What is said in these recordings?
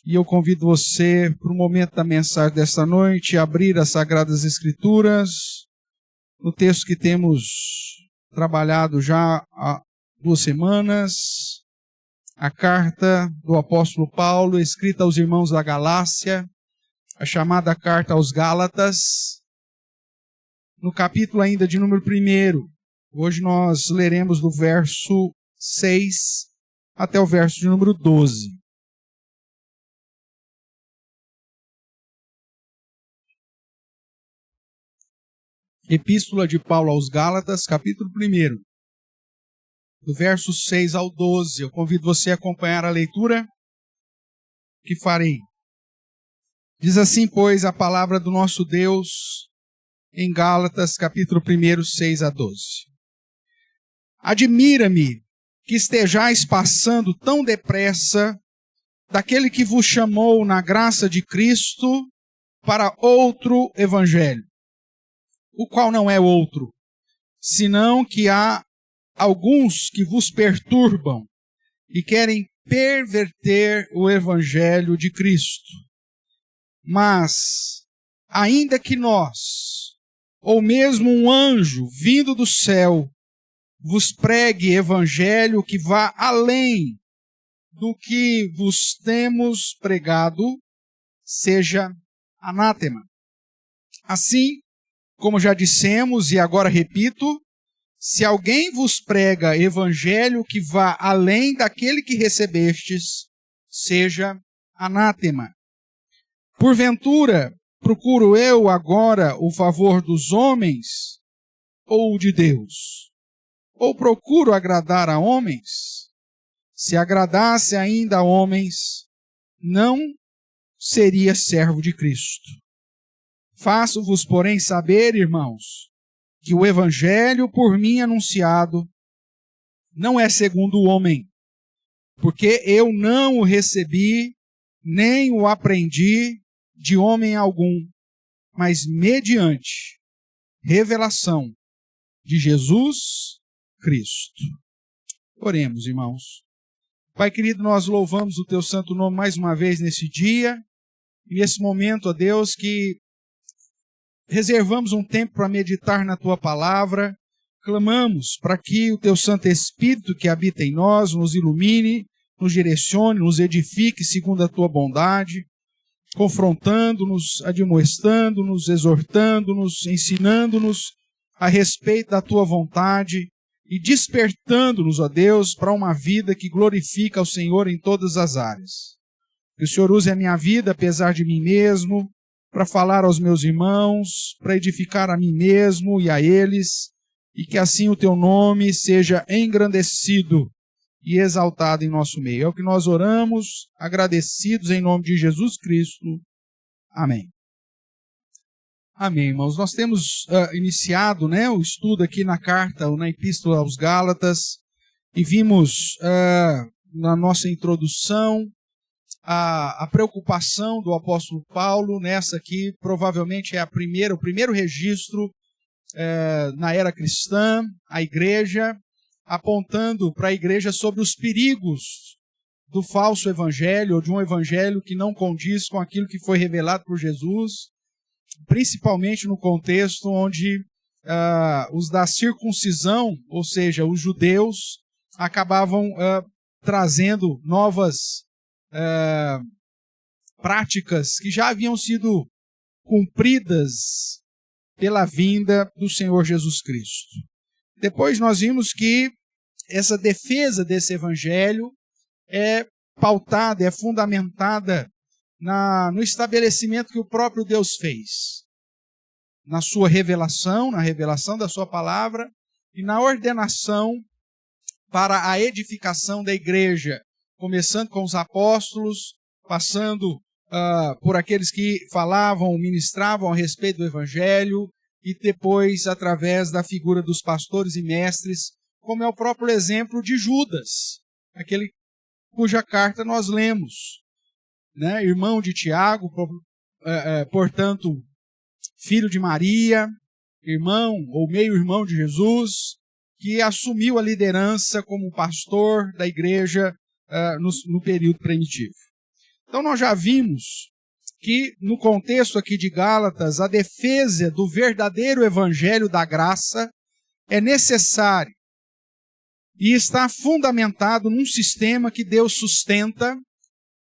E eu convido você, para o momento da mensagem desta noite, a abrir as Sagradas Escrituras, no texto que temos trabalhado já há 2 semanas, a carta do apóstolo Paulo, escrita aos irmãos da Galácia, a chamada carta aos Gálatas, no capítulo ainda de número 1. Hoje nós leremos do verso 6 até o verso de número 12. Epístola de Paulo aos Gálatas, capítulo 1, do verso 6 ao 12. Eu convido você a acompanhar a leitura que farei. Diz assim, pois, a palavra do nosso Deus em Gálatas, capítulo 1, 6 a 12. Admira-me que estejais passando tão depressa daquele que vos chamou na graça de Cristo para outro evangelho, o qual não é outro, senão que há alguns que vos perturbam e querem perverter o evangelho de Cristo. Mas, ainda que nós, ou mesmo um anjo vindo do céu, vos pregue evangelho que vá além do que vos temos pregado, seja anátema. Assim, como já dissemos e agora repito, se alguém vos prega evangelho que vá além daquele que recebestes, seja anátema. Porventura, procuro eu agora o favor dos homens ou o de Deus? Ou procuro agradar a homens? Se agradasse ainda a homens, não seria servo de Cristo. Faço-vos, porém, saber, irmãos, que o evangelho por mim anunciado não é segundo o homem, porque eu não o recebi, nem o aprendi de homem algum, mas mediante revelação de Jesus Cristo. Oremos, irmãos. Pai querido, nós louvamos o teu santo nome mais uma vez nesse dia, e nesse momento, ó Deus, que reservamos um tempo para meditar na tua palavra, clamamos para que o teu Santo Espírito que habita em nós nos ilumine, nos direcione, nos edifique segundo a tua bondade, confrontando-nos, admoestando-nos, exortando-nos, ensinando-nos a respeito da tua vontade e despertando-nos, ó Deus, para uma vida que glorifica ao Senhor em todas as áreas. Que o Senhor use a minha vida, apesar de mim mesmo, para falar aos meus irmãos, para edificar a mim mesmo e a eles, e que assim o teu nome seja engrandecido e exaltado em nosso meio. É o que nós oramos, agradecidos em nome de Jesus Cristo. Amém. Amém, irmãos. Nós temos iniciado o estudo aqui na carta, ou na Epístola aos Gálatas, e vimos na nossa introdução a preocupação do apóstolo Paulo. Nessa aqui provavelmente é o primeiro registro na era cristã, a igreja, apontando para a igreja sobre os perigos do falso evangelho, ou de um evangelho que não condiz com aquilo que foi revelado por Jesus, principalmente no contexto onde os da circuncisão, ou seja, os judeus, acabavam trazendo novas práticas que já haviam sido cumpridas pela vinda do Senhor Jesus Cristo. Depois nós vimos que essa defesa desse evangelho é pautada, é fundamentada no estabelecimento que o próprio Deus fez, na sua revelação, na revelação da sua palavra e na ordenação para a edificação da igreja, começando com os apóstolos, passando por aqueles que falavam, ministravam a respeito do evangelho, e depois através da figura dos pastores e mestres, como é o próprio exemplo de Judas, aquele cuja carta nós lemos, irmão de Tiago, portanto, filho de Maria, irmão ou meio-irmão de Jesus, que assumiu a liderança como pastor da igreja no período primitivo. Então nós já vimos que no contexto aqui de Gálatas, a defesa do verdadeiro evangelho da graça é necessária e está fundamentado num sistema que Deus sustenta,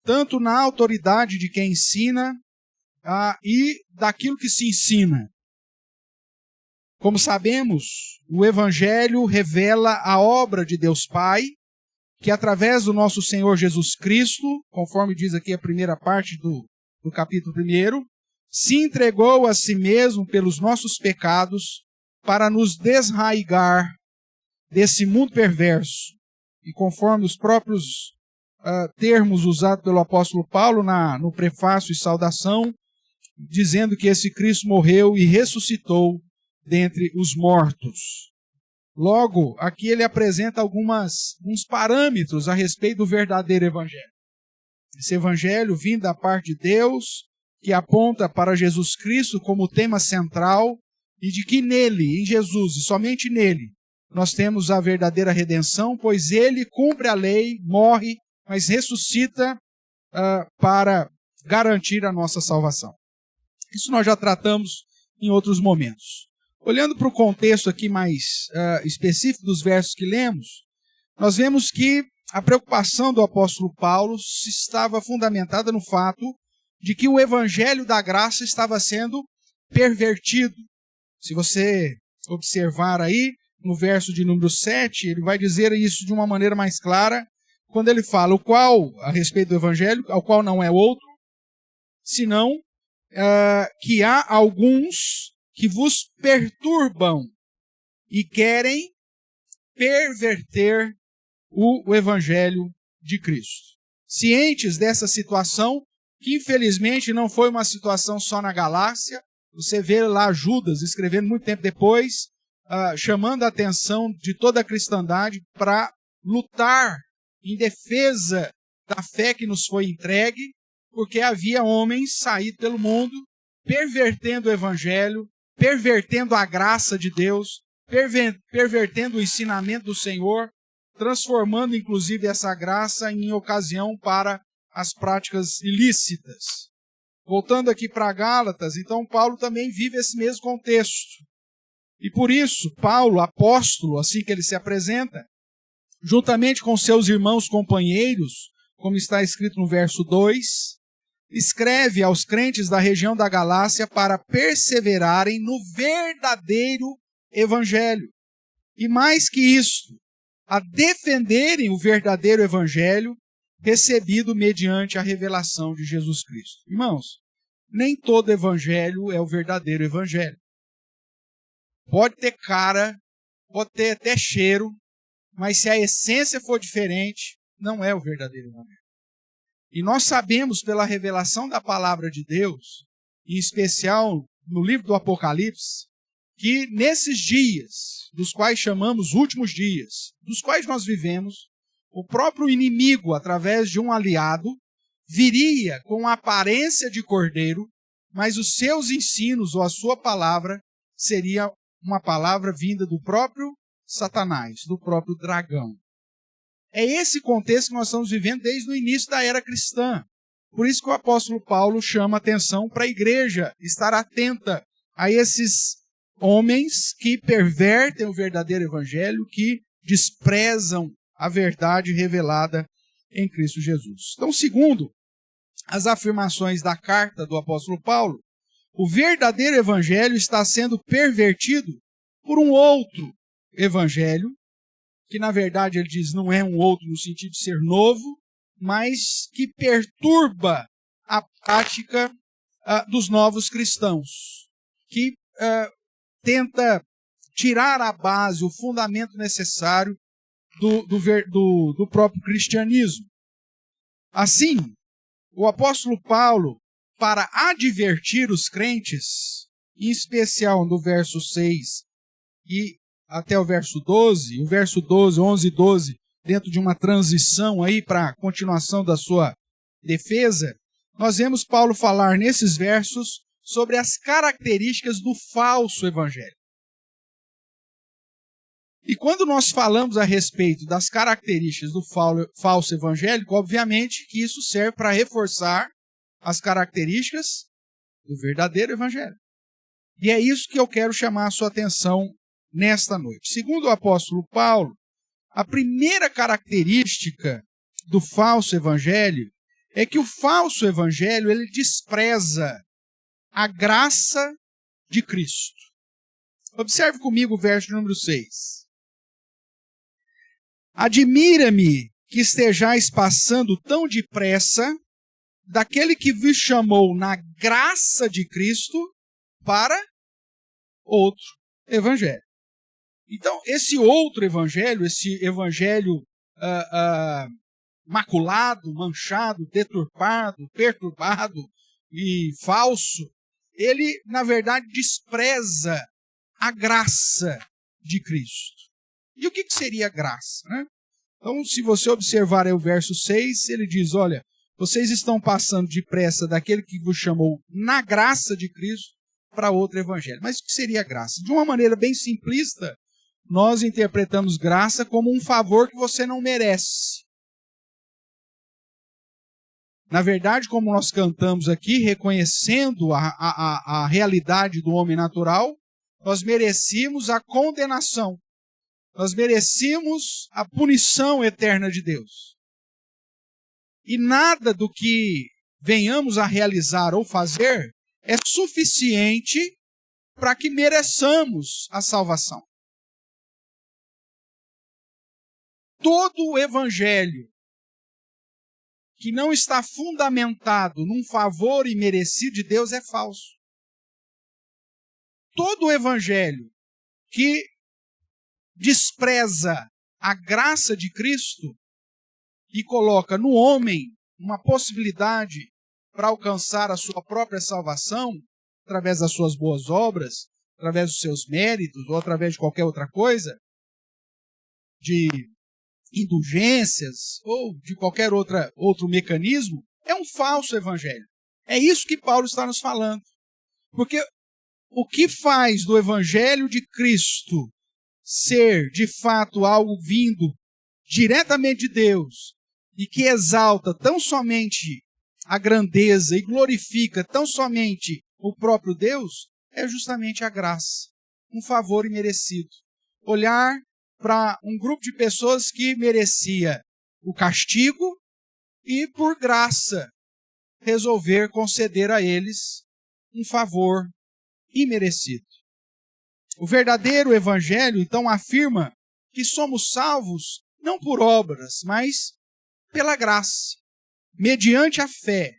tanto na autoridade de quem ensina e daquilo que se ensina. Como sabemos, o Evangelho revela a obra de Deus Pai, que através do nosso Senhor Jesus Cristo, conforme diz aqui a primeira parte do capítulo 1, se entregou a si mesmo pelos nossos pecados para nos desraigar desse mundo perverso. E conforme os próprios termos usados pelo apóstolo Paulo no prefácio e saudação, dizendo que esse Cristo morreu e ressuscitou dentre os mortos. Logo, aqui ele apresenta alguns parâmetros a respeito do verdadeiro evangelho. Esse evangelho vindo da parte de Deus, que aponta para Jesus Cristo como tema central, e de que nele, em Jesus, e somente nele, nós temos a verdadeira redenção, pois ele cumpre a lei, morre, mas ressuscita para garantir a nossa salvação. Isso nós já tratamos em outros momentos. Olhando para o contexto aqui mais específico dos versos que lemos, nós vemos que a preocupação do apóstolo Paulo estava fundamentada no fato de que o evangelho da graça estava sendo pervertido. Se você observar aí, no verso de número 7, ele vai dizer isso de uma maneira mais clara, quando ele fala o qual, a respeito do evangelho, ao qual não é outro, senão que há alguns que vos perturbam e querem perverter o evangelho de Cristo. Cientes dessa situação, que infelizmente não foi uma situação só na Galácia, você vê lá Judas escrevendo muito tempo depois, chamando a atenção de toda a cristandade para lutar em defesa da fé que nos foi entregue, porque havia homens saídos pelo mundo, pervertendo o evangelho, pervertendo a graça de Deus, pervertendo o ensinamento do Senhor, transformando inclusive essa graça em ocasião para as práticas ilícitas. Voltando aqui para Gálatas, então Paulo também vive esse mesmo contexto. E por isso, Paulo, apóstolo, assim que ele se apresenta, juntamente com seus irmãos companheiros, como está escrito no verso 2, escreve aos crentes da região da Galácia para perseverarem no verdadeiro evangelho. E mais que isto, a defenderem o verdadeiro evangelho recebido mediante a revelação de Jesus Cristo. Irmãos, nem todo evangelho é o verdadeiro evangelho. Pode ter cara, pode ter até cheiro, mas se a essência for diferente, não é o verdadeiro evangelho. E nós sabemos pela revelação da palavra de Deus, em especial no livro do Apocalipse, que nesses dias, dos quais chamamos últimos dias, dos quais nós vivemos, o próprio inimigo, através de um aliado, viria com a aparência de cordeiro, mas os seus ensinos ou a sua palavra seria uma palavra vinda do próprio Satanás, do próprio dragão. É esse contexto que nós estamos vivendo desde o início da era cristã. Por isso que o apóstolo Paulo chama atenção para a igreja estar atenta a esses homens que pervertem o verdadeiro evangelho, que desprezam a verdade revelada em Cristo Jesus. Então, segundo as afirmações da carta do apóstolo Paulo, o verdadeiro evangelho está sendo pervertido por um outro evangelho, que na verdade ele diz não é um outro no sentido de ser novo, mas que perturba a prática dos novos cristãos, que tenta tirar a base, o fundamento necessário do próprio cristianismo. Assim, o apóstolo Paulo, para advertir os crentes, em especial no verso 6 e até o verso 12, o verso 12, 11 e 12, dentro de uma transição aí para a continuação da sua defesa, nós vemos Paulo falar nesses versos sobre as características do falso evangelho. E quando nós falamos a respeito das características do falso evangélico, obviamente que isso serve para reforçar as características do verdadeiro evangelho. E é isso que eu quero chamar a sua atenção nesta noite. Segundo o apóstolo Paulo, a primeira característica do falso evangelho é que o falso evangelho ele despreza a graça de Cristo. Observe comigo o verso número 6. Admira-me que estejais passando tão depressa daquele que vos chamou na graça de Cristo para outro evangelho. Então, esse outro evangelho, esse evangelho maculado, manchado, deturpado, perturbado e falso, ele, na verdade, despreza a graça de Cristo. E o que seria graça, né? Então, se você observar aí o verso 6, ele diz, olha, vocês estão passando depressa daquele que vos chamou na graça de Cristo para outro evangelho. Mas o que seria graça? De uma maneira bem simplista, nós interpretamos graça como um favor que você não merece. Na verdade, como nós cantamos aqui, reconhecendo a realidade do homem natural, nós merecíamos a condenação. Nós merecíamos a punição eterna de Deus. E nada do que venhamos a realizar ou fazer é suficiente para que mereçamos a salvação. Todo o evangelho que não está fundamentado num favor imerecido de Deus é falso. Todo o evangelho que despreza a graça de Cristo e coloca no homem uma possibilidade para alcançar a sua própria salvação, através das suas boas obras, através dos seus méritos ou através de qualquer outra coisa, de indulgências ou de qualquer outro mecanismo, é um falso evangelho. É isso que Paulo está nos falando. Porque o que faz do evangelho de Cristo ser, de fato, algo vindo diretamente de Deus e que exalta tão somente a grandeza e glorifica tão somente o próprio Deus, é justamente a graça, um favor imerecido. Olhar para um grupo de pessoas que merecia o castigo e, por graça, resolver conceder a eles um favor imerecido. O verdadeiro evangelho, então, afirma que somos salvos não por obras, mas pela graça, mediante a fé,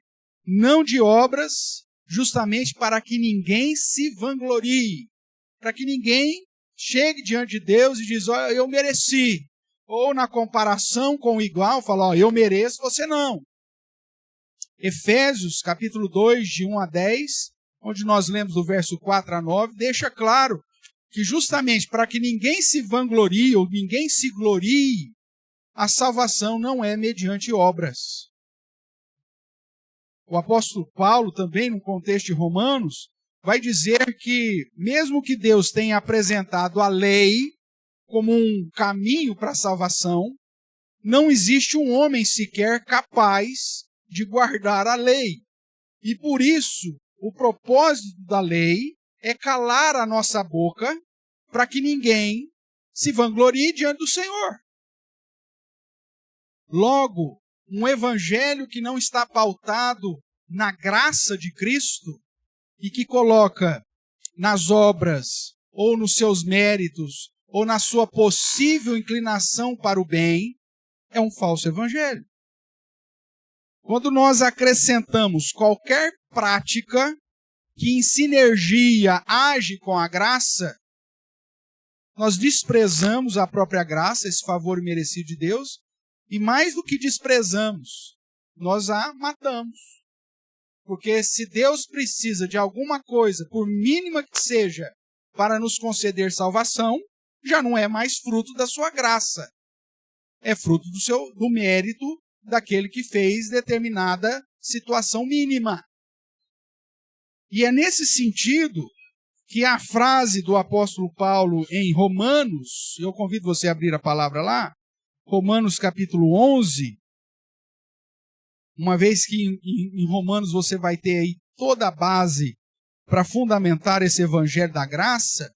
não de obras, justamente para que ninguém se vanglorie, para que ninguém chegue diante de Deus e diz, olha, eu mereci. Ou na comparação com o igual, fala, eu mereço, você não. Efésios, capítulo 2, de 1 a 10, onde nós lemos do verso 4 a 9, deixa claro que justamente para que ninguém se vanglorie ou ninguém se glorie, a salvação não é mediante obras. O apóstolo Paulo também, no contexto de Romanos, vai dizer que, mesmo que Deus tenha apresentado a lei como um caminho para a salvação, não existe um homem sequer capaz de guardar a lei. E por isso, o propósito da lei é calar a nossa boca para que ninguém se vanglorie diante do Senhor. Logo, um evangelho que não está pautado na graça de Cristo e que coloca nas obras, ou nos seus méritos, ou na sua possível inclinação para o bem, é um falso evangelho. Quando nós acrescentamos qualquer prática que em sinergia age com a graça, nós desprezamos a própria graça, esse favor merecido de Deus, e mais do que desprezamos, nós a matamos. Porque se Deus precisa de alguma coisa, por mínima que seja, para nos conceder salvação, já não é mais fruto da sua graça. É fruto do mérito daquele que fez determinada situação mínima. E é nesse sentido que a frase do apóstolo Paulo em Romanos, eu convido você a abrir a palavra lá, Romanos capítulo 11, uma vez que em Romanos você vai ter aí toda a base para fundamentar esse evangelho da graça,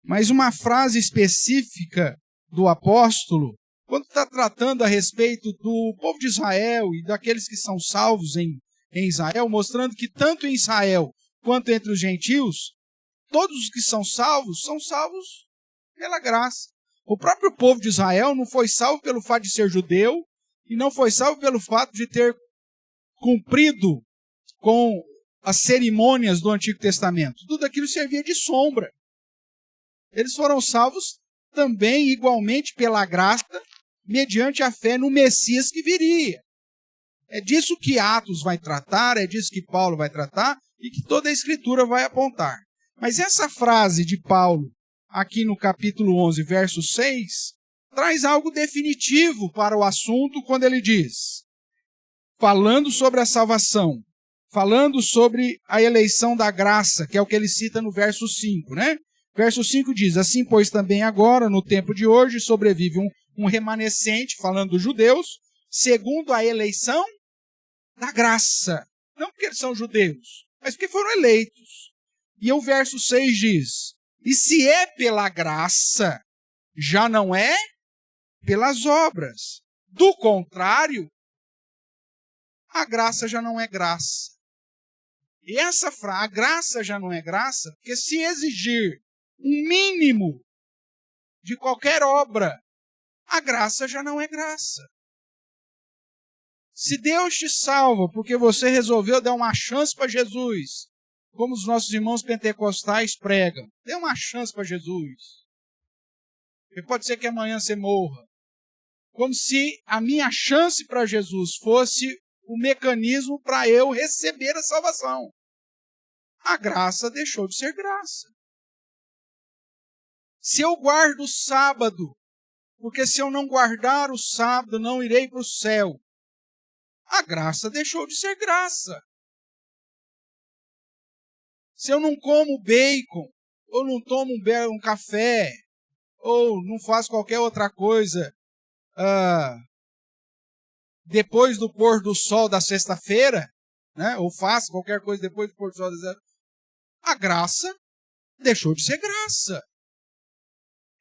mas uma frase específica do apóstolo, quando está tratando a respeito do povo de Israel e daqueles que são salvos em Israel, mostrando que tanto em Israel quanto entre os gentios, todos os que são salvos pela graça. O próprio povo de Israel não foi salvo pelo fato de ser judeu e não foi salvo pelo fato de ter cumprido com as cerimônias do Antigo Testamento. Tudo aquilo servia de sombra. Eles foram salvos também igualmente pela graça, mediante a fé no Messias que viria. É disso que Atos vai tratar, é disso que Paulo vai tratar e que toda a Escritura vai apontar. Mas essa frase de Paulo, aqui no capítulo 11, verso 6, traz algo definitivo para o assunto quando ele diz, falando sobre a salvação, falando sobre a eleição da graça, que é o que ele cita no verso 5, né? Verso 5 diz, assim, pois também agora, no tempo de hoje, sobrevive um remanescente, falando dos judeus, segundo a eleição da graça. Não porque eles são judeus, mas porque foram eleitos. E o verso 6 diz, e se é pela graça, já não é pelas obras. Do contrário, a graça já não é graça. E essa frase, a graça já não é graça, porque se exigir um mínimo de qualquer obra, a graça já não é graça. Se Deus te salva porque você resolveu dar uma chance para Jesus, como os nossos irmãos pentecostais pregam, dê uma chance para Jesus. Porque pode ser que amanhã você morra. Como se a minha chance para Jesus fosse o mecanismo para eu receber a salvação. A graça deixou de ser graça. Se eu guardo o sábado, porque se eu não guardar o sábado, não irei para o céu. A graça deixou de ser graça. Se eu não como bacon, ou não tomo um café, ou não faço qualquer outra coisa depois do pôr do sol da sexta-feira, né, ou faço qualquer coisa depois do pôr do sol da sexta-feira, a graça deixou de ser graça.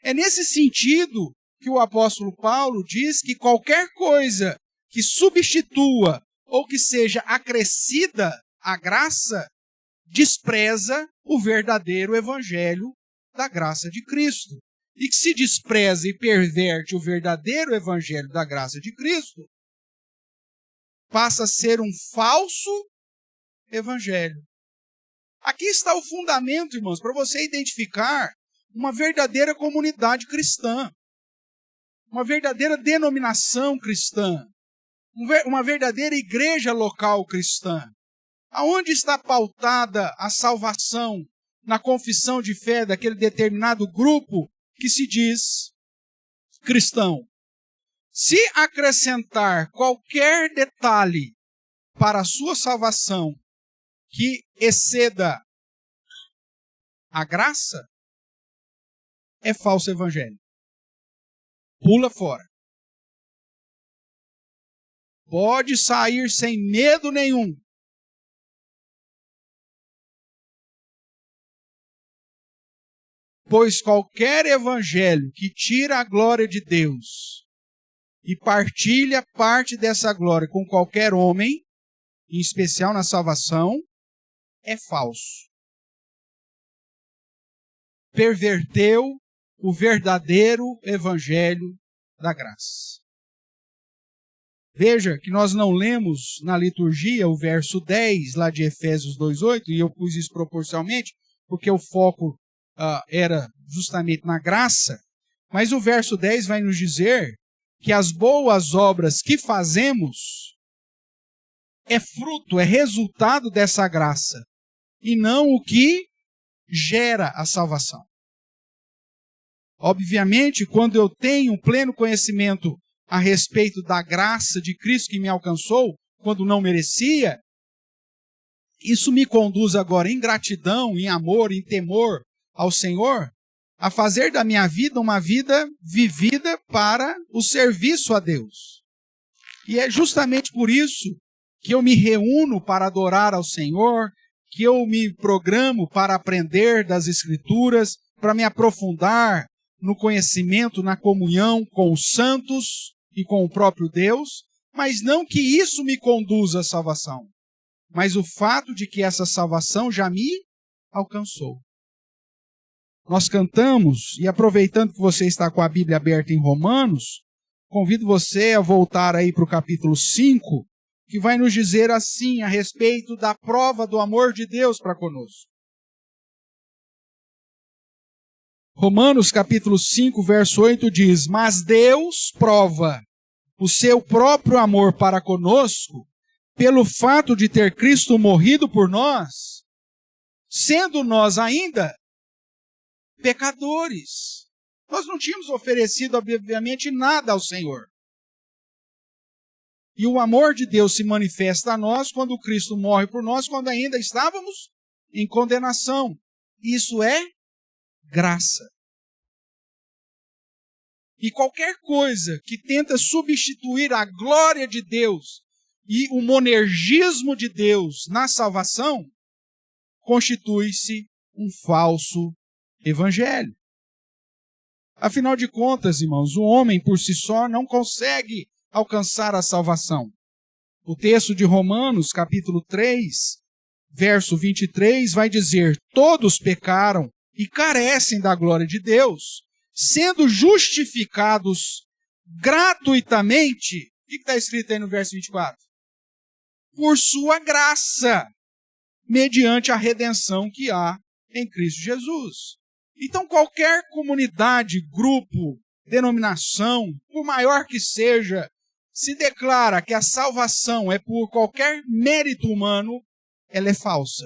É nesse sentido que o apóstolo Paulo diz que qualquer coisa que substitua ou que seja acrescida à graça, despreza o verdadeiro evangelho da graça de Cristo. E que se despreza e perverte o verdadeiro evangelho da graça de Cristo, passa a ser um falso evangelho. Aqui está o fundamento, irmãos, para você identificar uma verdadeira comunidade cristã, uma verdadeira denominação cristã, uma verdadeira igreja local cristã. Aonde está pautada a salvação na confissão de fé daquele determinado grupo que se diz cristão? Se acrescentar qualquer detalhe para a sua salvação que exceda a graça, é falso evangelho. Pula fora. Pode sair sem medo nenhum. Pois qualquer evangelho que tira a glória de Deus e partilha parte dessa glória com qualquer homem, em especial na salvação, é falso. Perverteu o verdadeiro evangelho da graça. Veja que nós não lemos na liturgia o verso 10 lá de Efésios 2:8, e eu pus isso proporcionalmente, porque o foco era justamente na graça, mas o verso 10 vai nos dizer que as boas obras que fazemos é fruto, é resultado dessa graça, e não o que gera a salvação. Obviamente, quando eu tenho pleno conhecimento a respeito da graça de Cristo que me alcançou, quando não merecia, isso me conduz agora em gratidão, em amor, em temor ao Senhor, a fazer da minha vida uma vida vivida para o serviço a Deus. E é justamente por isso que eu me reúno para adorar ao Senhor, que eu me programo para aprender das Escrituras, para me aprofundar no conhecimento, na comunhão com os santos e com o próprio Deus, mas não que isso me conduza à salvação, mas o fato de que essa salvação já me alcançou. Nós cantamos, e aproveitando que você está com a Bíblia aberta em Romanos, convido você a voltar aí para o capítulo 5, que vai nos dizer assim a respeito da prova do amor de Deus para conosco. Romanos capítulo 5, verso 8 diz: Mas Deus prova o seu próprio amor para conosco pelo fato de ter Cristo morrido por nós, sendo nós ainda pecadores. Nós não tínhamos oferecido, obviamente, nada ao Senhor. E o amor de Deus se manifesta a nós quando Cristo morre por nós, quando ainda estávamos em condenação. Isso é graça. E qualquer coisa que tenta substituir a glória de Deus e o monergismo de Deus na salvação, constitui-se um falso evangelho. Afinal de contas, irmãos, o homem por si só não consegue alcançar a salvação. O texto de Romanos, capítulo 3, verso 23, vai dizer: Todos pecaram e carecem da glória de Deus, sendo justificados gratuitamente. O que está escrito aí no verso 24? Por sua graça, mediante a redenção que há em Cristo Jesus. Então, qualquer comunidade, grupo, denominação, por maior que seja, se declara que a salvação é por qualquer mérito humano, ela é falsa.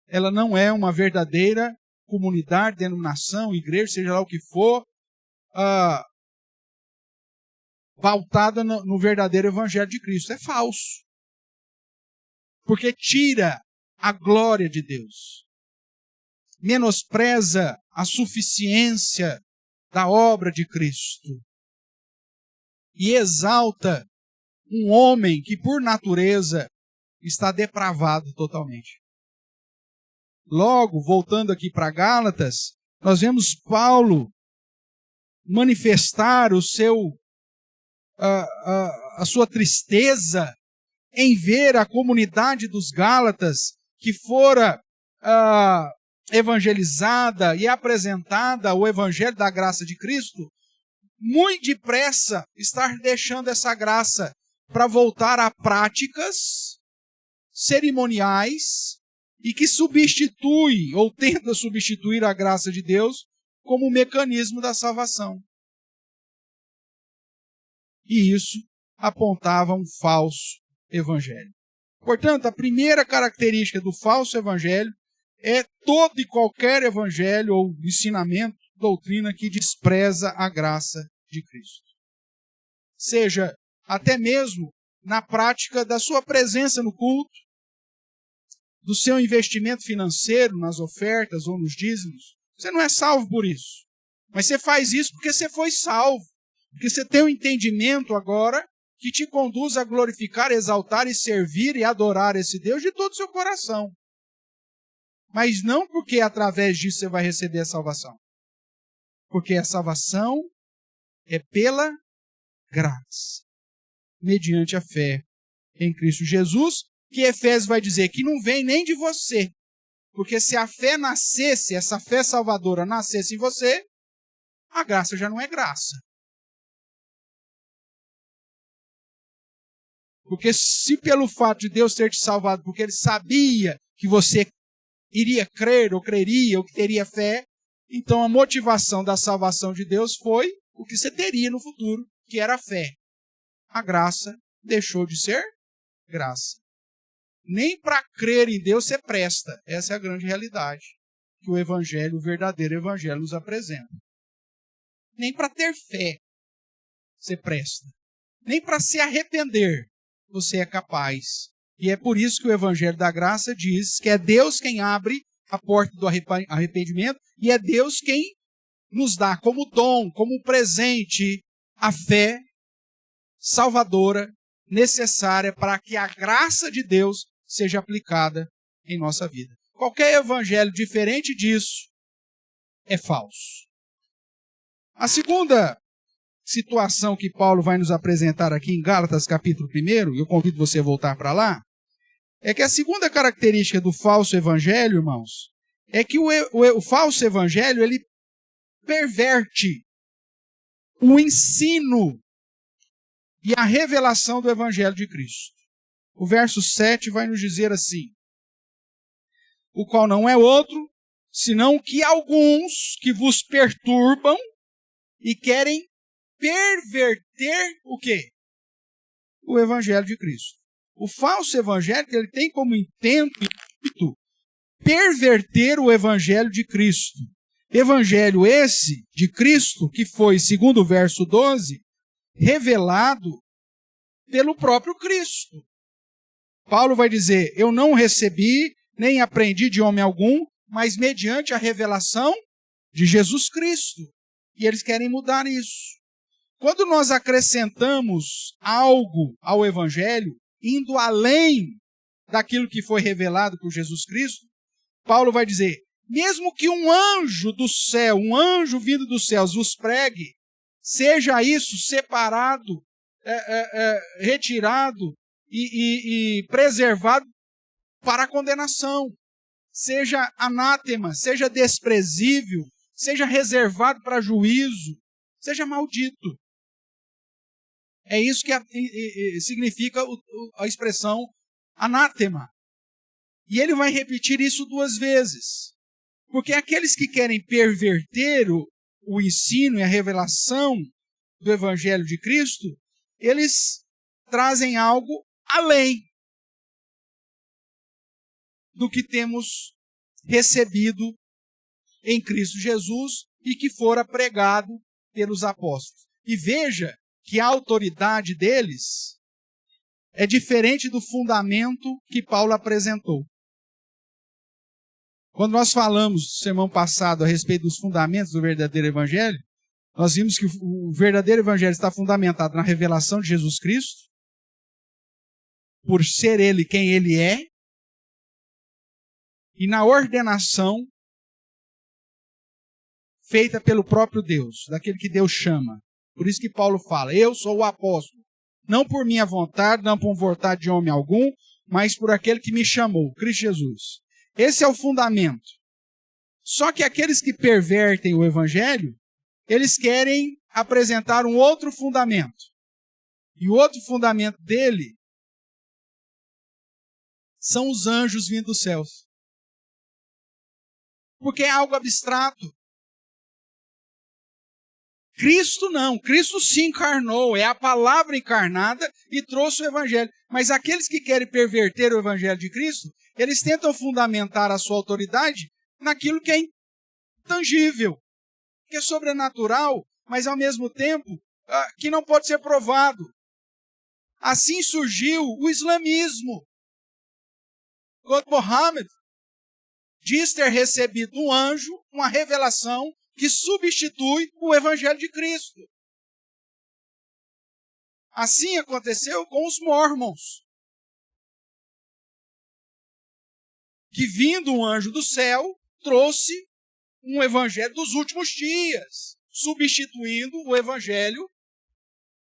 Ela não é uma verdadeira comunidade, denominação, igreja, seja lá o que for, pautada no verdadeiro evangelho de Cristo. É falso. Porque tira a glória de Deus. Menospreza a suficiência da obra de Cristo. E exalta um homem que, por natureza, está depravado totalmente. Logo, voltando aqui para Gálatas, nós vemos Paulo manifestar a sua tristeza em ver a comunidade dos Gálatas que fora evangelizada e apresentada o evangelho da graça de Cristo, muito depressa estar deixando essa graça para voltar a práticas cerimoniais e que substitui ou tenta substituir a graça de Deus como mecanismo da salvação. E isso apontava um falso evangelho. Portanto, a primeira característica do falso evangelho é todo e qualquer evangelho ou ensinamento, doutrina que despreza a graça de Cristo. Seja até mesmo na prática da sua presença no culto, do seu investimento financeiro nas ofertas ou nos dízimos. Você não é salvo por isso. Mas você faz isso porque você foi salvo. Porque você tem um entendimento agora que te conduz a glorificar, exaltar e servir e adorar esse Deus de todo o seu coração. Mas não porque através disso você vai receber a salvação. Porque a salvação é pela graça, mediante a fé em Cristo Jesus, que Efésios vai dizer que não vem nem de você. Porque se a fé nascesse, essa fé salvadora nascesse em você, a graça já não é graça. Porque se pelo fato de Deus ter te salvado, porque Ele sabia que você iria crer, ou creria, ou que teria fé, então a motivação da salvação de Deus foi o que você teria no futuro, que era a fé. A graça deixou de ser graça. Nem para crer em Deus você presta. Essa é a grande realidade que o evangelho, o verdadeiro evangelho, nos apresenta. Nem para ter fé você presta. Nem para se arrepender você é capaz. E é por isso que o evangelho da graça diz que é Deus quem abre a porta do arrependimento, e é Deus quem nos dá como dom, como presente, a fé salvadora necessária para que a graça de Deus seja aplicada em nossa vida. Qualquer evangelho diferente disso é falso. A segunda situação que Paulo vai nos apresentar aqui em Gálatas capítulo 1, e eu convido você a voltar para lá, é que a segunda característica do falso evangelho, irmãos, é que o falso evangelho, ele perverte o ensino e a revelação do evangelho de Cristo. O verso 7 vai nos dizer assim: o qual não é outro, senão que alguns que vos perturbam e querem perverter o quê? O evangelho de Cristo. O falso evangélico, ele tem como intento perverter o evangelho de Cristo. Evangelho esse de Cristo que foi, segundo o verso 12, revelado pelo próprio Cristo. Paulo vai dizer: eu não recebi, nem aprendi de homem algum, mas mediante a revelação de Jesus Cristo. E eles querem mudar isso. Quando nós acrescentamos algo ao evangelho, indo além daquilo que foi revelado por Jesus Cristo, Paulo vai dizer: mesmo que um anjo do céu, um anjo vindo dos céus vos pregue, seja isso separado, retirado e preservado para a condenação. Seja anátema, seja desprezível, seja reservado para juízo, seja maldito. É isso que significa a expressão anátema. E ele vai repetir isso 2 vezes. Porque aqueles que querem perverter o ensino e a revelação do Evangelho de Cristo, eles trazem algo além do que temos recebido em Cristo Jesus e que fora pregado pelos apóstolos. E veja que a autoridade deles é diferente do fundamento que Paulo apresentou. Quando nós falamos no sermão passado a respeito dos fundamentos do verdadeiro evangelho, nós vimos que o verdadeiro evangelho está fundamentado na revelação de Jesus Cristo, por ser ele quem ele é, e na ordenação feita pelo próprio Deus, daquele que Deus chama. Por isso que Paulo fala: eu sou o apóstolo, não por minha vontade, não por vontade de homem algum, mas por aquele que me chamou, Cristo Jesus. Esse é o fundamento. Só que aqueles que pervertem o evangelho, eles querem apresentar um outro fundamento. E o outro fundamento dele são os anjos vindo dos céus. Porque é algo abstrato. Cristo não, Cristo se encarnou, é a palavra encarnada e trouxe o evangelho. Mas aqueles que querem perverter o evangelho de Cristo, eles tentam fundamentar a sua autoridade naquilo que é intangível, que é sobrenatural, mas ao mesmo tempo que não pode ser provado. Assim surgiu o islamismo. Quando Mohammed diz ter recebido um anjo, uma revelação, que substitui o evangelho de Cristo. Assim aconteceu com os Mormons, que vindo um anjo do céu, trouxe um evangelho dos últimos dias, substituindo o evangelho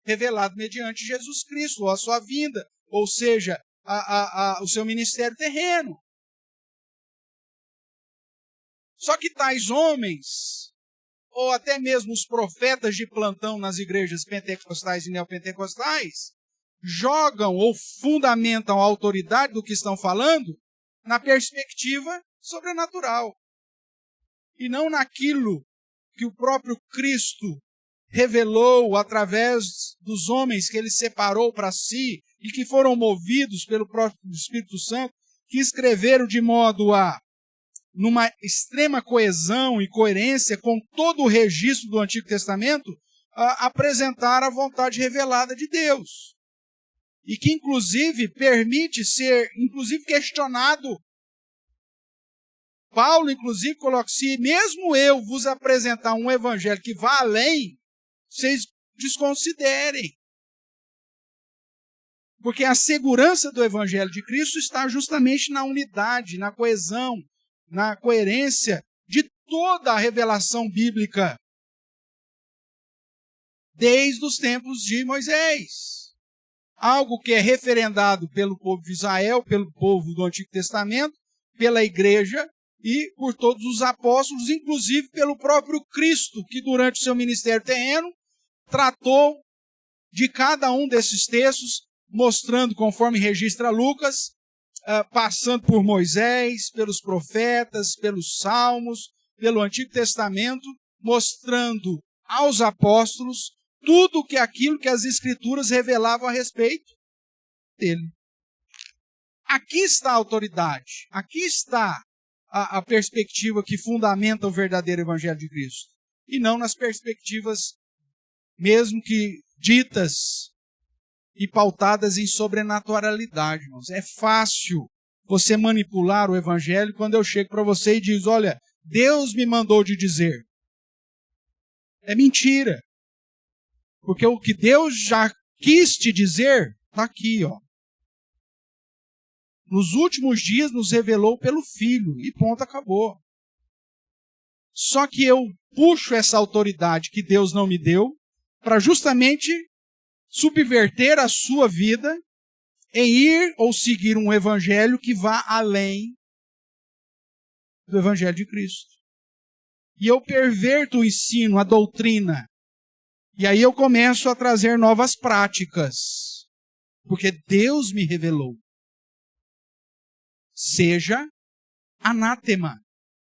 revelado mediante Jesus Cristo, ou a sua vinda, ou seja, o seu ministério terreno. Só que tais homens, ou até mesmo os profetas de plantão nas igrejas pentecostais e neopentecostais, jogam ou fundamentam a autoridade do que estão falando na perspectiva sobrenatural. E não naquilo que o próprio Cristo revelou através dos homens que ele separou para si e que foram movidos pelo próprio Espírito Santo, que escreveram de modo a, numa extrema coesão e coerência com todo o registro do Antigo Testamento, apresentar a vontade revelada de Deus. E que, inclusive, permite ser, inclusive, questionado Paulo, inclusive, coloca: se mesmo eu vos apresentar um evangelho que vá além, vocês desconsiderem. Porque a segurança do evangelho de Cristo está justamente na unidade, na coesão, na coerência de toda a revelação bíblica, desde os tempos de Moisés. Algo que é referendado pelo povo de Israel, pelo povo do Antigo Testamento, pela igreja e por todos os apóstolos, inclusive pelo próprio Cristo, que durante o seu ministério terreno tratou de cada um desses textos, mostrando, conforme registra Lucas, passando por Moisés, pelos profetas, pelos salmos, pelo Antigo Testamento, mostrando aos apóstolos tudo aquilo que as Escrituras revelavam a respeito dele. Aqui está a autoridade, aqui está a perspectiva que fundamenta o verdadeiro Evangelho de Cristo, e não nas perspectivas mesmo que ditas e pautadas em sobrenaturalidade, irmãos. É fácil você manipular o Evangelho quando eu chego para você e diz: olha, Deus me mandou te dizer. É mentira. Porque o que Deus já quis te dizer, está aqui, ó. Nos últimos dias nos revelou pelo Filho, e ponto, acabou. Só que eu puxo essa autoridade que Deus não me deu para justamente subverter a sua vida em ir ou seguir um evangelho que vá além do evangelho de Cristo. E eu perverto o ensino, a doutrina. E aí eu começo a trazer novas práticas. Porque Deus me revelou. Seja anátema,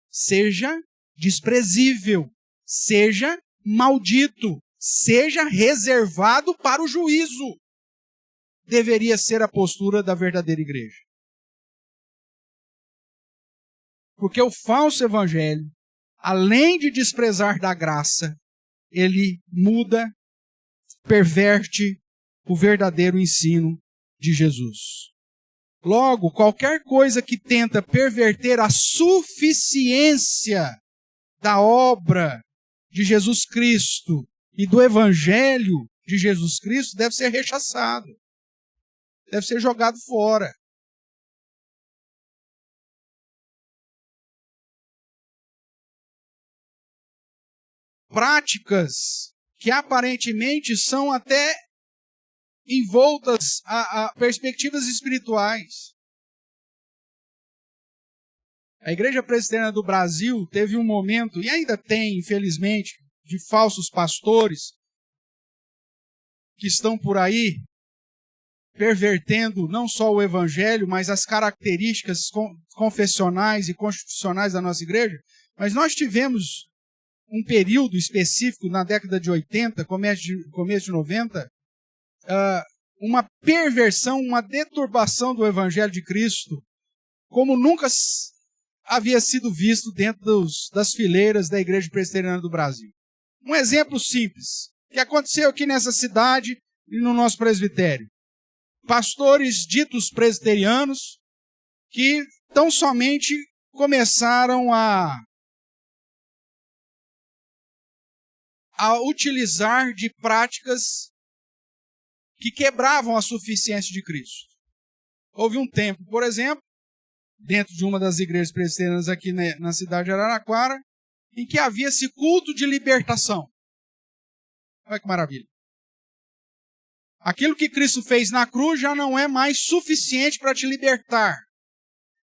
seja desprezível, seja maldito, seja reservado para o juízo. Deveria ser a postura da verdadeira igreja. Porque o falso evangelho, além de desprezar da graça, ele muda, perverte o verdadeiro ensino de Jesus. Logo, qualquer coisa que tenta perverter a suficiência da obra de Jesus Cristo e do evangelho de Jesus Cristo deve ser rechaçado. Deve ser jogado fora. Práticas que aparentemente são até envoltas a perspectivas espirituais. A Igreja Presbiteriana do Brasil teve um momento, e ainda tem, infelizmente, de falsos pastores que estão por aí pervertendo não só o evangelho, mas as características confessionais e constitucionais da nossa igreja. Mas nós tivemos um período específico na década de 80, começo de 90, uma perversão, uma deturbação do Evangelho de Cristo, como nunca havia sido visto dentro das fileiras da Igreja Presbiteriana do Brasil. Um exemplo simples, que aconteceu aqui nessa cidade e no nosso presbitério. Pastores ditos presbiterianos que tão somente começaram a utilizar de práticas que quebravam a suficiência de Cristo. Houve um tempo, por exemplo, dentro de uma das igrejas presbiterianas aqui na cidade de Araraquara, em que havia esse culto de libertação. Olha que maravilha. Aquilo que Cristo fez na cruz já não é mais suficiente para te libertar.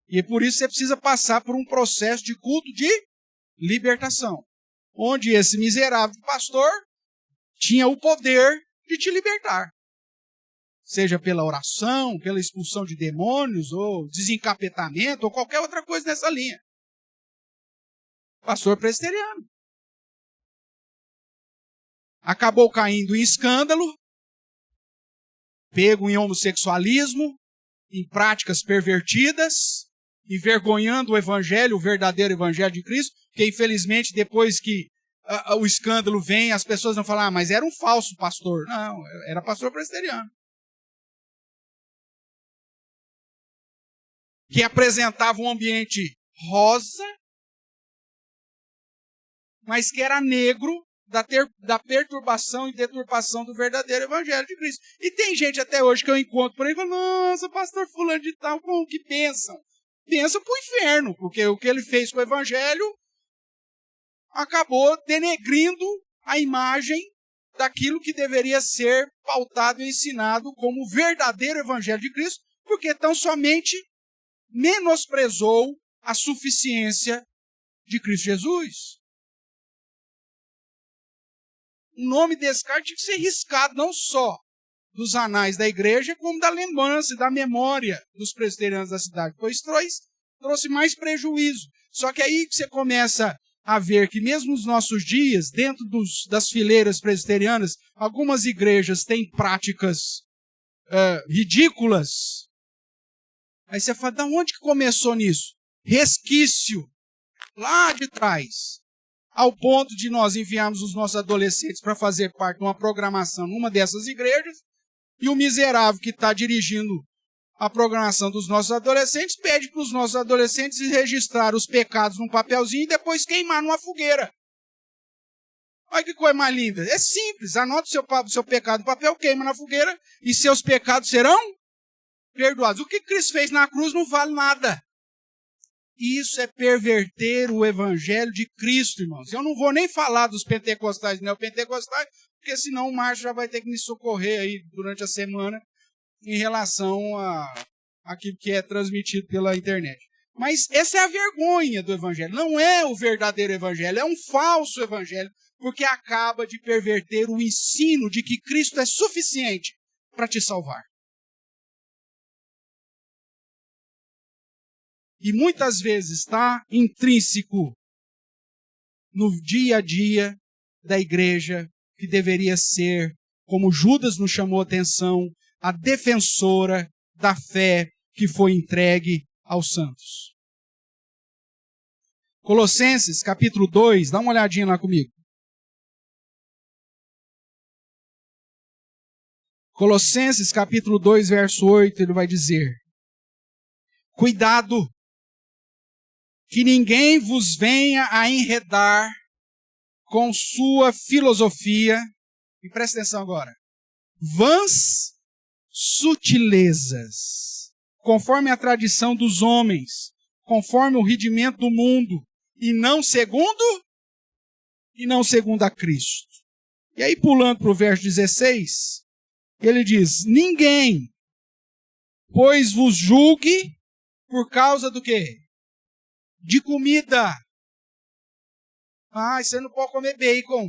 E por isso você precisa passar por um processo de culto de libertação, onde esse miserável pastor tinha o poder de te libertar. Seja pela oração, pela expulsão de demônios, ou desencapetamento, ou qualquer outra coisa nessa linha. Pastor presbiteriano. Acabou caindo em escândalo, pego em homossexualismo, em práticas pervertidas, envergonhando o evangelho, o verdadeiro evangelho de Cristo, porque infelizmente depois que o escândalo vem, as pessoas vão falar: mas era um falso pastor. Não, era pastor presbiteriano. Que apresentava um ambiente rosa, mas que era negro da perturbação e deturpação do verdadeiro evangelho de Cristo. E tem gente até hoje que eu encontro por aí e falo, nossa, pastor fulano de tal, como que pensam? Pensam para o inferno, porque o que ele fez com o evangelho acabou denegrindo a imagem daquilo que deveria ser pautado e ensinado como o verdadeiro evangelho de Cristo, porque tão somente menosprezou a suficiência de Cristo Jesus. O nome desse cara tinha que ser riscado não só dos anais da igreja, como da lembrança e da memória dos presbiterianos da cidade, pois trouxe mais prejuízo. Só que aí você começa a ver que mesmo nos nossos dias, dentro das fileiras presbiterianas, algumas igrejas têm práticas ridículas. Aí você fala, de onde que começou nisso? Resquício, lá de trás. Ao ponto de nós enviarmos os nossos adolescentes para fazer parte de uma programação numa dessas igrejas, e o miserável que está dirigindo a programação dos nossos adolescentes pede para os nossos adolescentes registrar os pecados num papelzinho e depois queimar numa fogueira. Olha que coisa mais linda. É simples, anota o seu pecado no papel, queima na fogueira e seus pecados serão perdoados. O que Cristo fez na cruz não vale nada. Isso é perverter o evangelho de Cristo, irmãos. Eu não vou nem falar dos pentecostais e neopentecostais, porque senão o Márcio já vai ter que me socorrer aí durante a semana em relação a aquilo que é transmitido pela internet. Mas essa é a vergonha do evangelho. Não é o verdadeiro evangelho, é um falso evangelho, porque acaba de perverter o ensino de que Cristo é suficiente para te salvar. E muitas vezes está intrínseco no dia a dia da igreja, que deveria ser, como Judas nos chamou a atenção, a defensora da fé que foi entregue aos santos. Colossenses, capítulo 2, dá uma olhadinha lá comigo. Colossenses, capítulo 2, verso 8, ele vai dizer: cuidado, que ninguém vos venha a enredar com sua filosofia, e presta atenção agora, vãs sutilezas, conforme a tradição dos homens, conforme o rudimento do mundo, e não segundo a Cristo. E aí, pulando para o verso 16, ele diz, ninguém, pois vos julgue por causa do quê? De comida. Você não pode comer bacon,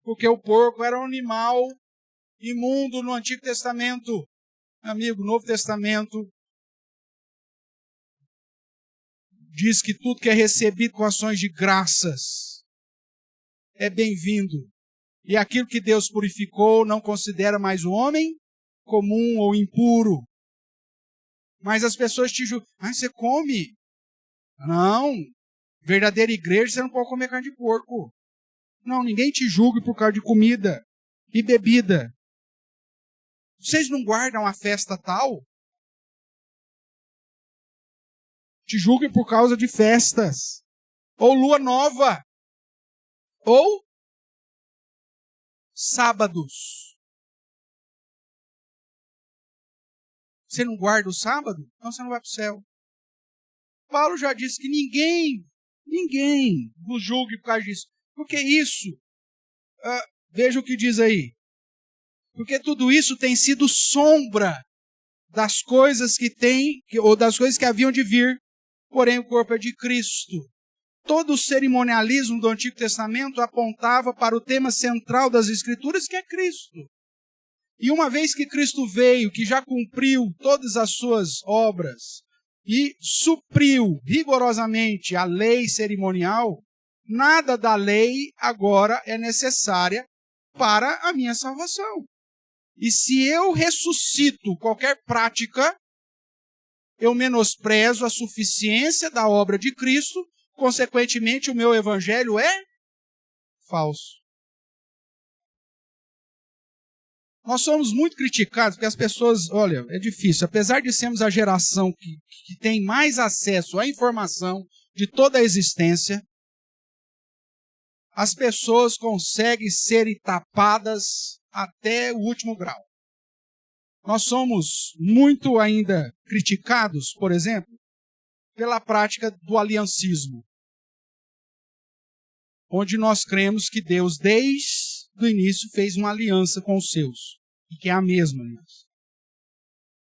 porque o porco era um animal imundo no Antigo Testamento. Amigo, o Novo Testamento diz que tudo que é recebido com ações de graças é bem-vindo. E aquilo que Deus purificou não considera mais o homem comum ou impuro. Mas as pessoas te julgam. Você come? Não. Verdadeira igreja, você não pode comer carne de porco. Não, ninguém te julgue por causa de comida e bebida. Vocês não guardam a festa tal? Te julguem por causa de festas. Ou lua nova. Ou sábados. Você não guarda o sábado? Então você não vai para o céu. Paulo já disse que ninguém vos julgue por causa disso. Porque isso, veja o que diz aí. Porque tudo isso tem sido sombra das coisas ou das coisas que haviam de vir, porém o corpo é de Cristo. Todo o cerimonialismo do Antigo Testamento apontava para o tema central das Escrituras, que é Cristo. E uma vez que Cristo veio, que já cumpriu todas as suas obras e supriu rigorosamente a lei cerimonial, nada da lei agora é necessária para a minha salvação. E se eu ressuscito qualquer prática, eu menosprezo a suficiência da obra de Cristo, consequentemente o meu evangelho é falso. Nós somos muito criticados porque as pessoas, olha, é difícil, apesar de sermos a geração que tem mais acesso à informação de toda a existência, as pessoas conseguem ser tapadas até o último grau. Nós somos muito ainda criticados, por exemplo, pela prática do aliancismo, onde nós cremos que Deus, desde o início, fez uma aliança com os seus, e que é a mesma aliança.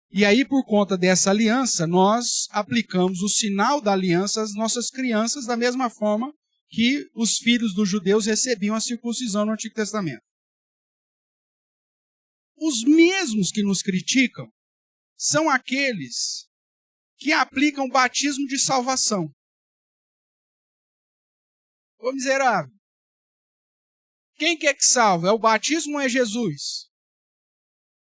E aí, por conta dessa aliança, nós aplicamos o sinal da aliança às nossas crianças da mesma forma que os filhos dos judeus recebiam a circuncisão no Antigo Testamento. Os mesmos que nos criticam são aqueles que aplicam o batismo de salvação. Ô miserável, quem quer que salve? É o batismo ou é Jesus?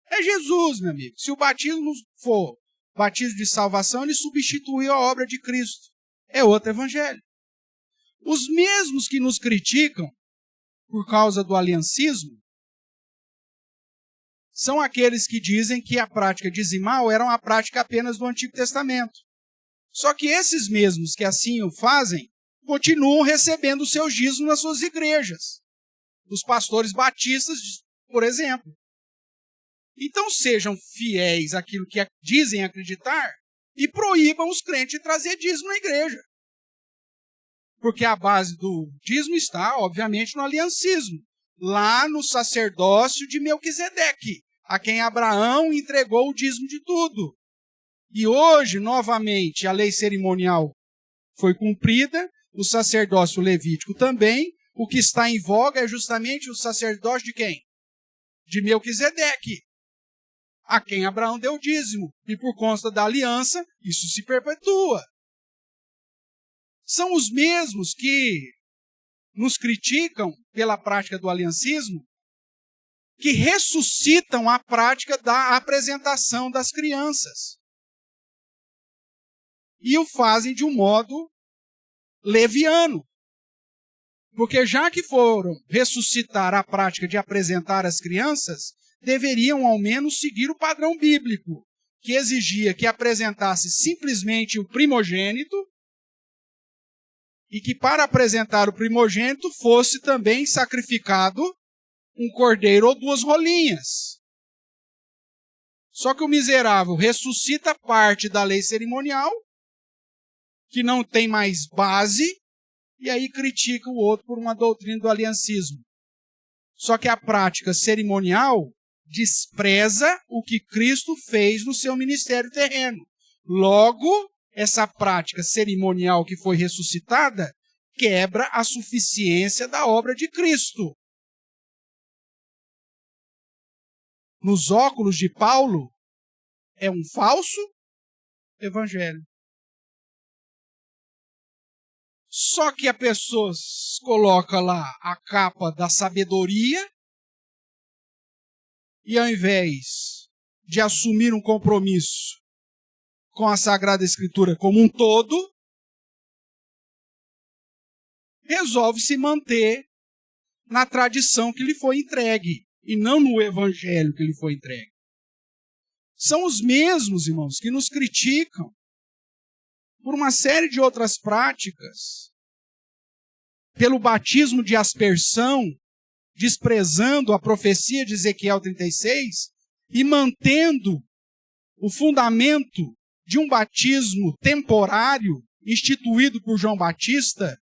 É Jesus, meu amigo. Se o batismo for batismo de salvação, ele substituiu a obra de Cristo. É outro evangelho. Os mesmos que nos criticam por causa do aliancismo são aqueles que dizem que a prática dizimal era uma prática apenas do Antigo Testamento. Só que esses mesmos que assim o fazem continuam recebendo os seus dízimos nas suas igrejas. Os pastores batistas, por exemplo. Então sejam fiéis àquilo que dizem acreditar e proíbam os crentes de trazer dízimo na igreja. Porque a base do dízimo está, obviamente, no aliancismo. Lá no sacerdócio de Melquisedeque, a quem Abraão entregou o dízimo de tudo. E hoje, novamente, a lei cerimonial foi cumprida, o sacerdócio levítico também. O que está em voga é justamente o sacerdócio de quem? De Melquisedeque, a quem Abraão deu o dízimo. E por conta da aliança, isso se perpetua. São os mesmos que nos criticam pela prática do aliancismo, que ressuscitam a prática da apresentação das crianças. E o fazem de um modo leviano. Porque já que foram ressuscitar a prática de apresentar as crianças, deveriam ao menos seguir o padrão bíblico, que exigia que apresentasse simplesmente o primogênito e que para apresentar o primogênito fosse também sacrificado um cordeiro ou 2 rolinhas. Só que o miserável ressuscita parte da lei cerimonial, que não tem mais base, e aí critica o outro por uma doutrina do aliancismo. Só que a prática cerimonial despreza o que Cristo fez no seu ministério terreno. Logo, essa prática cerimonial que foi ressuscitada quebra a suficiência da obra de Cristo. Nos óculos de Paulo, é um falso evangelho. Só que a pessoa coloca lá a capa da sabedoria e ao invés de assumir um compromisso com a Sagrada Escritura como um todo, resolve se manter na tradição que lhe foi entregue e não no evangelho que lhe foi entregue. São os mesmos, irmãos, que nos criticam por uma série de outras práticas, pelo batismo de aspersão, desprezando a profecia de Ezequiel 36 e mantendo o fundamento de um batismo temporário instituído por João Batista,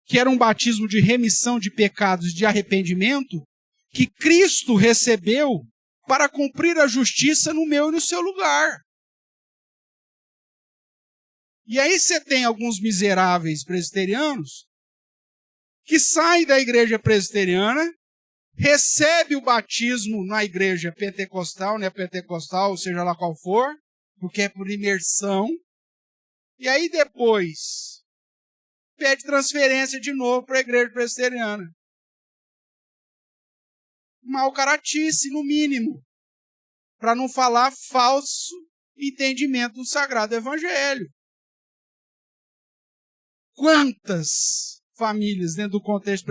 que era um batismo de remissão de pecados e de arrependimento, que Cristo recebeu para cumprir a justiça no meu e no seu lugar. E aí você tem alguns miseráveis presbiterianos que saem da igreja presbiteriana, recebe o batismo na igreja pentecostal, né, pentecostal, seja lá qual for, porque é por imersão, e aí depois pede transferência de novo para a igreja presbiteriana. Mal caratice, no mínimo, para não falar falso entendimento do Sagrado Evangelho. Quantas famílias dentro do contexto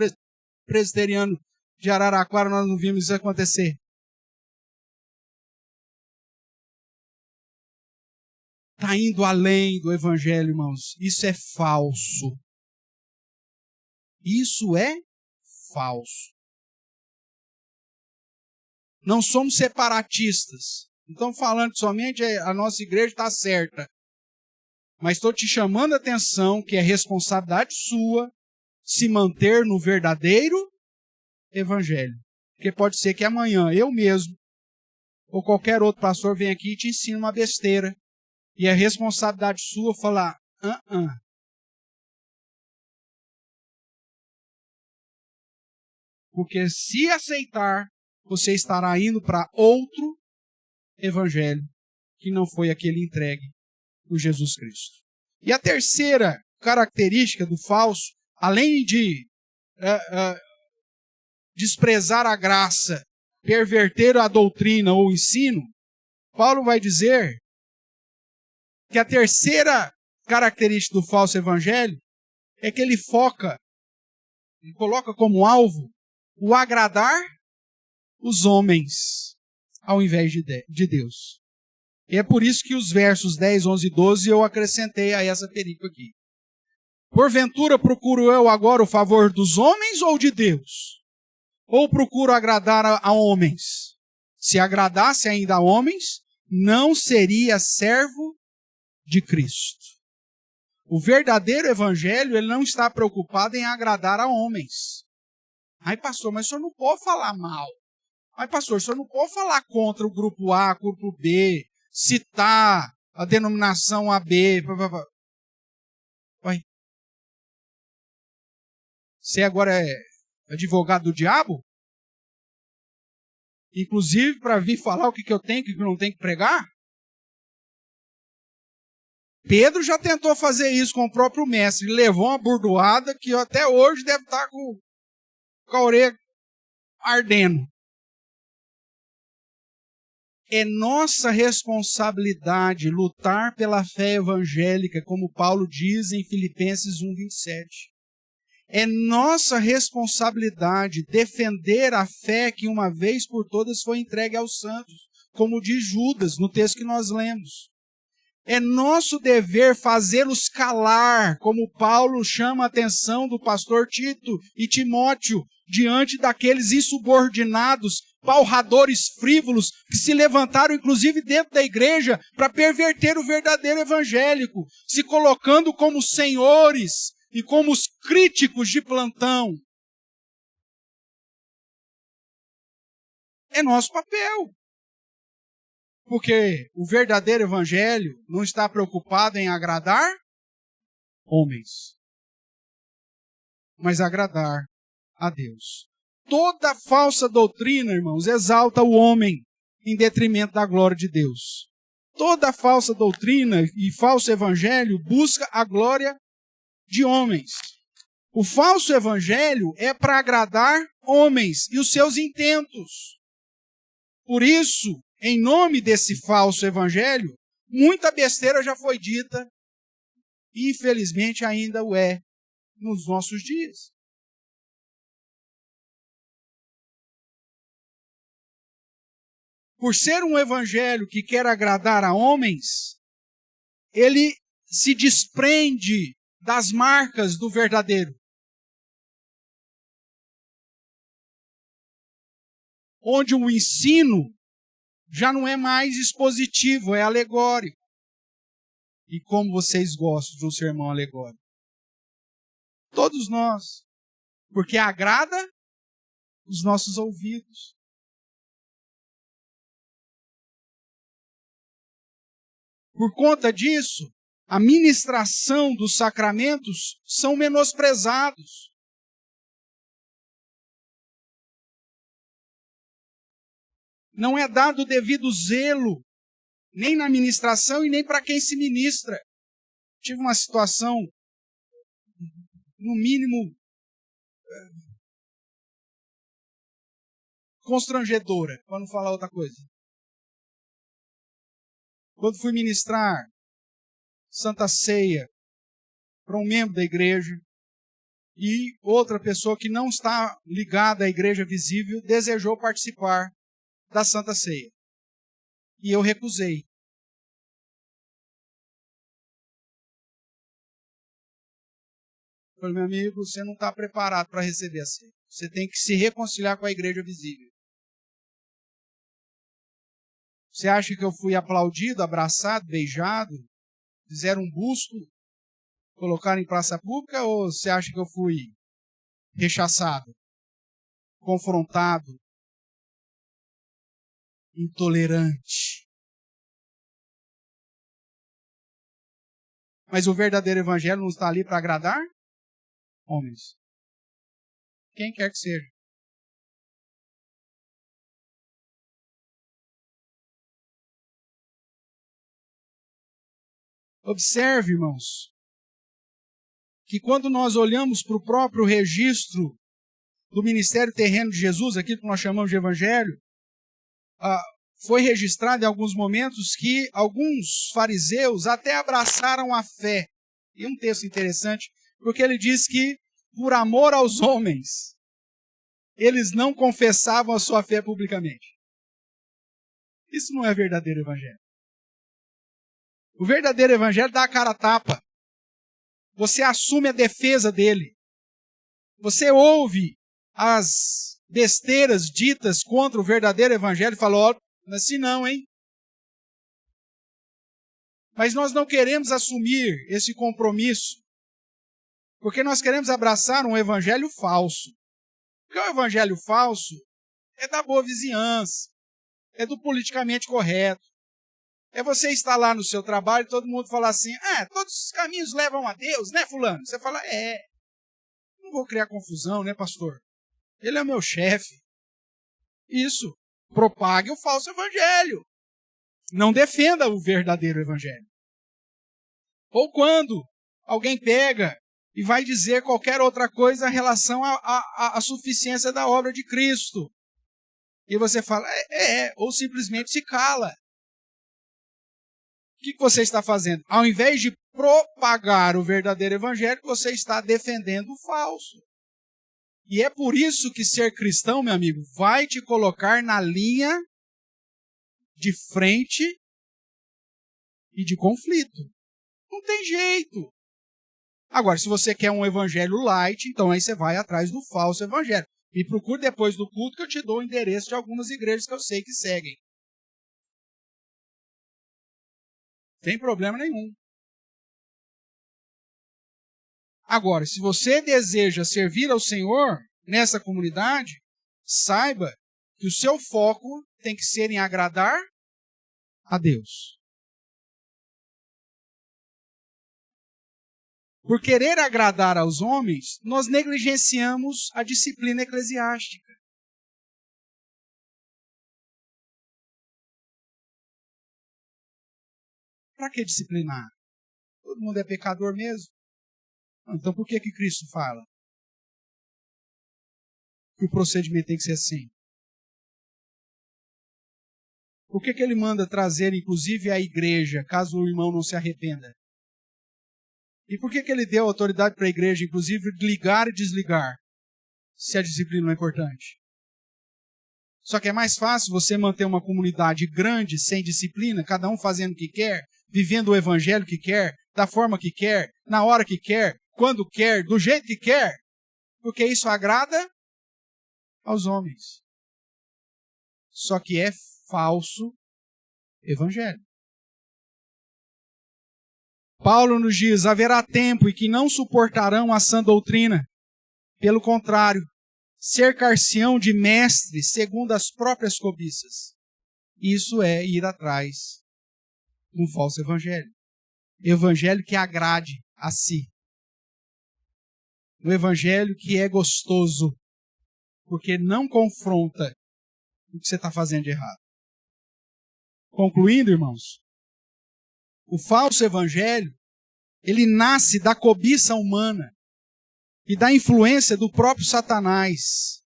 presbiteriano de Araraquara nós não vimos isso acontecer? Está indo além do Evangelho, irmãos. Isso é falso. Isso é falso. Não somos separatistas. Não estamos falando que somente a nossa igreja está certa. Mas estou te chamando a atenção que é responsabilidade sua se manter no verdadeiro evangelho. Porque pode ser que amanhã eu mesmo ou qualquer outro pastor venha aqui e te ensine uma besteira. E é responsabilidade sua falar, Porque se aceitar, você estará indo para outro evangelho, que não foi aquele entregue por Jesus Cristo. E a terceira característica do falso, além de desprezar a graça, perverter a doutrina ou o ensino, Paulo vai dizer que a terceira característica do falso evangelho é que ele coloca como alvo o agradar os homens ao invés de Deus. E é por isso que os versos 10, 11 e 12 eu acrescentei a essa perícope aqui. Porventura procuro eu agora o favor dos homens ou de Deus? Ou procuro agradar a homens? Se agradasse ainda a homens, não seria servo de Cristo. O verdadeiro evangelho, ele não está preocupado em agradar a homens. Ai, pastor, mas o senhor não pode falar mal. Ai, pastor, o senhor não pode falar contra o grupo A, o grupo B, citar a denominação AB. Ué. Você agora é advogado do diabo? Inclusive para vir falar o que eu tenho e o que eu não tenho que pregar? Pedro já tentou fazer isso com o próprio mestre. Ele levou uma burdoada que até hoje deve estar com a orelha ardendo. É nossa responsabilidade lutar pela fé evangélica, como Paulo diz em Filipenses 1:27. É nossa responsabilidade defender a fé que uma vez por todas foi entregue aos santos, como diz Judas no texto que nós lemos. É nosso dever fazê-los calar, como Paulo chama a atenção do pastor Tito e Timóteo, diante daqueles insubordinados, palradores frívolos, que se levantaram inclusive dentro da igreja para perverter o verdadeiro evangélico, se colocando como senhores e como os críticos de plantão. É nosso papel. Porque o verdadeiro evangelho não está preocupado em agradar homens, mas agradar a Deus. Toda falsa doutrina, irmãos, exalta o homem em detrimento da glória de Deus. Toda falsa doutrina e falso evangelho busca a glória de homens. O falso evangelho é para agradar homens e os seus intentos. Por isso, em nome desse falso evangelho, muita besteira já foi dita e infelizmente ainda o é nos nossos dias. Por ser um evangelho que quer agradar a homens, ele se desprende das marcas do verdadeiro. Onde o ensino já não é mais expositivo, é alegórico. E como vocês gostam de um sermão alegórico? Todos nós. Porque agrada os nossos ouvidos. Por conta disso, a ministração dos sacramentos são menosprezados. Não é dado o devido zelo, nem na ministração e nem para quem se ministra. Tive uma situação, no mínimo, constrangedora, para não falar outra coisa. Quando fui ministrar Santa Ceia para um membro da igreja e outra pessoa que não está ligada à igreja visível desejou participar da Santa Ceia. E eu recusei. Eu falei, meu amigo, você não está preparado para receber a ceia. Você tem que se reconciliar com a igreja visível. Você acha que eu fui aplaudido, abraçado, beijado? Fizeram um busto? Colocaram em praça pública? Ou você acha que eu fui rechaçado? Confrontado? Intolerante? Mas o verdadeiro evangelho não está ali para agradar homens. Quem quer que seja. Observe, irmãos, que quando nós olhamos para o próprio registro do ministério terreno de Jesus, aquilo que nós chamamos de evangelho, foi registrado em alguns momentos que alguns fariseus até abraçaram a fé. E um texto interessante, porque ele diz que, por amor aos homens, eles não confessavam a sua fé publicamente. Isso não é verdadeiro evangelho. O verdadeiro evangelho dá a cara a tapa. Você assume a defesa dele. Você ouve as besteiras ditas contra o verdadeiro evangelho e fala, ó, assim não, hein? Mas nós não queremos assumir esse compromisso, porque nós queremos abraçar um evangelho falso. Porque o evangelho falso é da boa vizinhança, é do politicamente correto. É você estar lá no seu trabalho e todo mundo falar assim, todos os caminhos levam a Deus, né, fulano? Você fala, não vou criar confusão, né, pastor? Ele é meu chefe. Isso, propague o falso evangelho. Não defenda o verdadeiro evangelho. Ou quando alguém pega e vai dizer qualquer outra coisa em relação à suficiência da obra de Cristo. E você fala, ou simplesmente se cala. O que você está fazendo? Ao invés de propagar o verdadeiro evangelho, você está defendendo o falso. E é por isso que ser cristão, meu amigo, vai te colocar na linha de frente e de conflito. Não tem jeito. Agora, se você quer um evangelho light, então aí você vai atrás do falso evangelho. Me procure depois do culto que eu te dou o endereço de algumas igrejas que eu sei que seguem. Sem problema nenhum. Agora, se você deseja servir ao Senhor nessa comunidade, saiba que o seu foco tem que ser em agradar a Deus. Por querer agradar aos homens, nós negligenciamos a disciplina eclesiástica. Para que disciplinar? Todo mundo é pecador mesmo. Então por que Cristo fala que o procedimento tem que ser assim? Por que ele manda trazer, inclusive, à igreja, caso o irmão não se arrependa? E por que ele deu autoridade para a igreja, inclusive, de ligar e desligar, se a disciplina não é importante? Só que é mais fácil você manter uma comunidade grande, sem disciplina, cada um fazendo o que quer, vivendo o evangelho que quer, da forma que quer, na hora que quer, quando quer, do jeito que quer, porque isso agrada aos homens. Só que é falso evangelho. Paulo nos diz, haverá tempo em que não suportarão a sã doutrina. Pelo contrário, cercar-se-ão de mestres segundo as próprias cobiças. Isso é ir atrás de um falso evangelho. Evangelho que agrade a si. Um evangelho que é gostoso, porque não confronta o que você está fazendo de errado. Concluindo, irmãos, o falso evangelho, ele nasce da cobiça humana e da influência do próprio Satanás,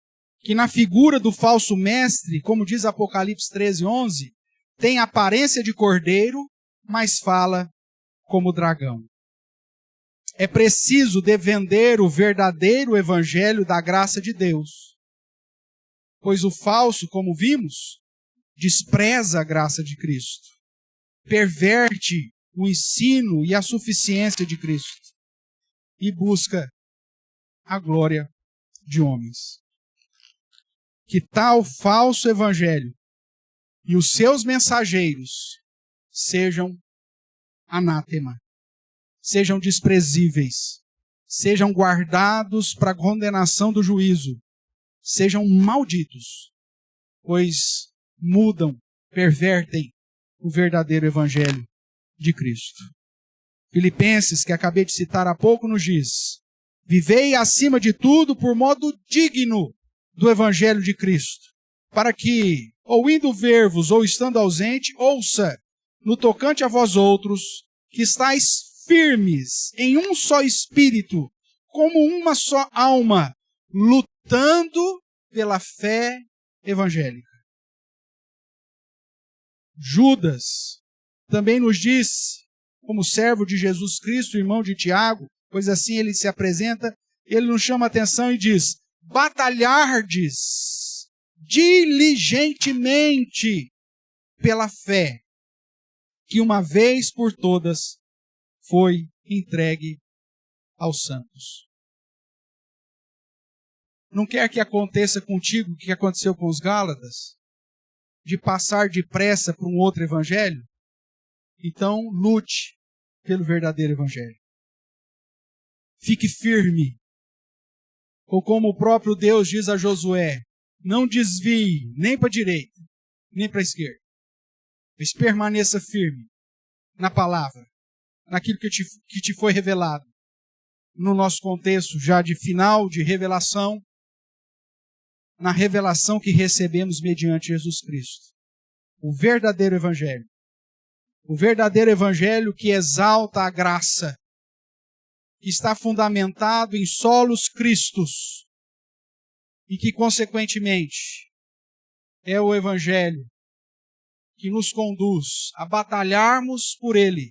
que na figura do falso mestre, como diz Apocalipse 13:11, tem aparência de cordeiro, mas fala como dragão. É preciso defender o verdadeiro evangelho da graça de Deus, pois o falso, como vimos, despreza a graça de Cristo, perverte o ensino e a suficiência de Cristo e busca a glória de homens. Que tal falso evangelho e os seus mensageiros sejam anátema, sejam desprezíveis, sejam guardados para a condenação do juízo, sejam malditos, pois mudam, pervertem o verdadeiro evangelho de Cristo. Filipenses, que acabei de citar há pouco, nos diz: vivei acima de tudo por modo digno do evangelho de Cristo, para que, ou indo ver-vos, ou estando ausente, ouça, no tocante a vós outros, que estáis firmes em um só espírito, como uma só alma, lutando pela fé evangélica. Judas também nos diz, como servo de Jesus Cristo, irmão de Tiago, pois assim ele se apresenta, ele nos chama a atenção e diz: batalhardes diligentemente pela fé, que uma vez por todas foi entregue aos santos. Não quer que aconteça contigo o que aconteceu com os Gálatas? De passar depressa para um outro evangelho? Então, lute pelo verdadeiro evangelho. Fique firme. Ou como o próprio Deus diz a Josué, não desvie nem para a direita, nem para a esquerda. Mas permaneça firme na palavra, naquilo que te foi revelado. No nosso contexto já de final de revelação, na revelação que recebemos mediante Jesus Cristo. O verdadeiro evangelho. O verdadeiro evangelho que exalta a graça, que está fundamentado em solos cristos e que, consequentemente, é o evangelho que nos conduz a batalharmos por ele,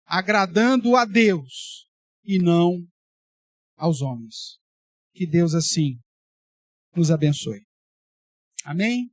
agradando a Deus e não aos homens. Que Deus assim nos abençoe. Amém?